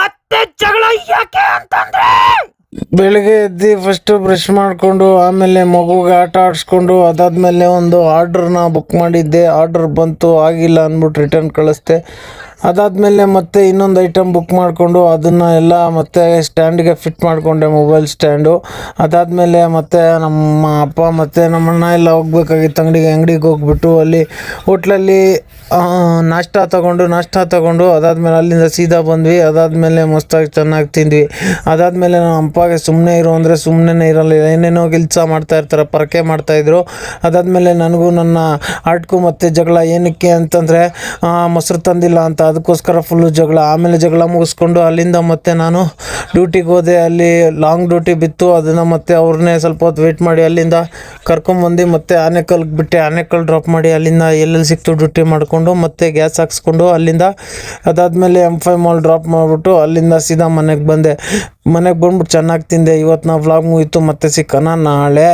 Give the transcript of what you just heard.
ಮತ್ತೆ ಜಗಳ ಯಾಕೆ ಅಂತಂದ್ರೆ ಬೆಳಿಗ್ಗೆ ಎದ್ದು ಫಸ್ಟು ಬ್ರಷ್ ಮಾಡಿಕೊಂಡು ಆಮೇಲೆ ಮಗುಗೆ ಆಟ ಆಡಿಸ್ಕೊಂಡು ಅದಾದಮೇಲೆ ಒಂದು ಆರ್ಡ್ರನ್ನ ಬುಕ್ ಮಾಡಿದ್ದೆ. ಆರ್ಡ್ರ್ ಬಂತು, ಆಗಿಲ್ಲ ಅಂದ್ಬಿಟ್ಟು ರಿಟರ್ನ್ ಕಳಿಸ್ದೆ. ಅದಾದಮೇಲೆ ಮತ್ತೆ ಇನ್ನೊಂದು ಐಟಮ್ ಬುಕ್ ಮಾಡಿಕೊಂಡು ಅದನ್ನು ಎಲ್ಲ ಮತ್ತೆ ಸ್ಟ್ಯಾಂಡ್ಗೆ ಫಿಟ್ ಮಾಡಿಕೊಂಡೆ, ಮೊಬೈಲ್ ಸ್ಟ್ಯಾಂಡು. ಅದಾದಮೇಲೆ ಮತ್ತೆ ನಮ್ಮ ಅಪ್ಪ ಮತ್ತು ನಮ್ಮಣ್ಣ ಎಲ್ಲ ಹೋಗ್ಬೇಕಾಗಿತ್ತು ಅಂಗಡಿಗೆ ಹೋಗ್ಬಿಟ್ಟು ಅಲ್ಲಿ ಹೋಟ್ಲಲ್ಲಿ ನಾಷ್ಟ ತಗೊಂಡು ಅದಾದಮೇಲೆ ಅಲ್ಲಿಂದ ಸೀದಾ ಬಂದ್ವಿ. ಅದಾದಮೇಲೆ ಮಸ್ತಾಗಿ ಚೆನ್ನಾಗಿ ತಿಂದ್ವಿ. ಅದಾದಮೇಲೆ ನಮ್ಮ ಅಪ್ಪಗೆ ಸುಮ್ಮನೆ ಇರು ಅಂದರೆ ಸುಮ್ಮನೆ ಇರಲ್ಲ, ಏನೇನೋ ಕೆಲಸ ಮಾಡ್ತಾಯಿರ್ತಾರೆ, ಪರಕೆ ಮಾಡ್ತಾಯಿದ್ರು. ಅದಾದಮೇಲೆ ನನಗೂ ನನ್ನ ಆರ್ಟ್ಗೂ ಮತ್ತೆ ಜಗಳ. ಏನಕ್ಕೆ ಅಂತಂದರೆ ಮೊಸರು ತಂದಿಲ್ಲ ಅಂತ, ಅದಕ್ಕೋಸ್ಕರ ಫುಲ್ಲು ಜಗಳ. ಆಮೇಲೆ ಜಗಳ ಮುಗಿಸ್ಕೊಂಡು ಅಲ್ಲಿಂದ ಮತ್ತೆ ನಾನು ಡ್ಯೂಟಿಗೆ ಹೋದೆ. ಅಲ್ಲಿ ಲಾಂಗ್ ಡ್ಯೂಟಿ ಬಿತ್ತು, ಅದನ್ನು ಮತ್ತೆ ಅವ್ರನ್ನೇ ಸ್ವಲ್ಪ ಹೊತ್ತು ವೆಯ್ಟ್ ಮಾಡಿ ಅಲ್ಲಿಂದ ಕರ್ಕೊಂಬಂದು ಮತ್ತೆ ಆನೇಕಲ್ಗೆ ಬಿಟ್ಟೆ. ಆನೇಕಲ್ ಡ್ರಾಪ್ ಮಾಡಿ ಅಲ್ಲಿಂದ ಎಲ್ಲೆಲ್ಲಿ ಸಿಕ್ತು ಡ್ಯೂಟಿ ಮಾಡಿಕೊಂಡು ಮತ್ತೆ ಗ್ಯಾಸ್ ಹಾಕ್ಸ್ಕೊಂಡು ಅಲ್ಲಿಂದ ಅದಾದಮೇಲೆ M5 ಮಾಲ್ ಡ್ರಾಪ್ ಮಾಡಿಬಿಟ್ಟು ಅಲ್ಲಿಂದ ಸೀದಾ ಮನೆಗೆ ಬಂದೆ. ಮನೆಗೆ ಬಂದ್ಬಿಟ್ಟು ಚೆನ್ನಾಗಿ ತಿಂದೆ. ಇವತ್ತು ನಾವು ವ್ಲಾಗ್ ಮುಗೀತು, ಮತ್ತೆ ಸಿಕ್ಕನ ನಾಳೆ.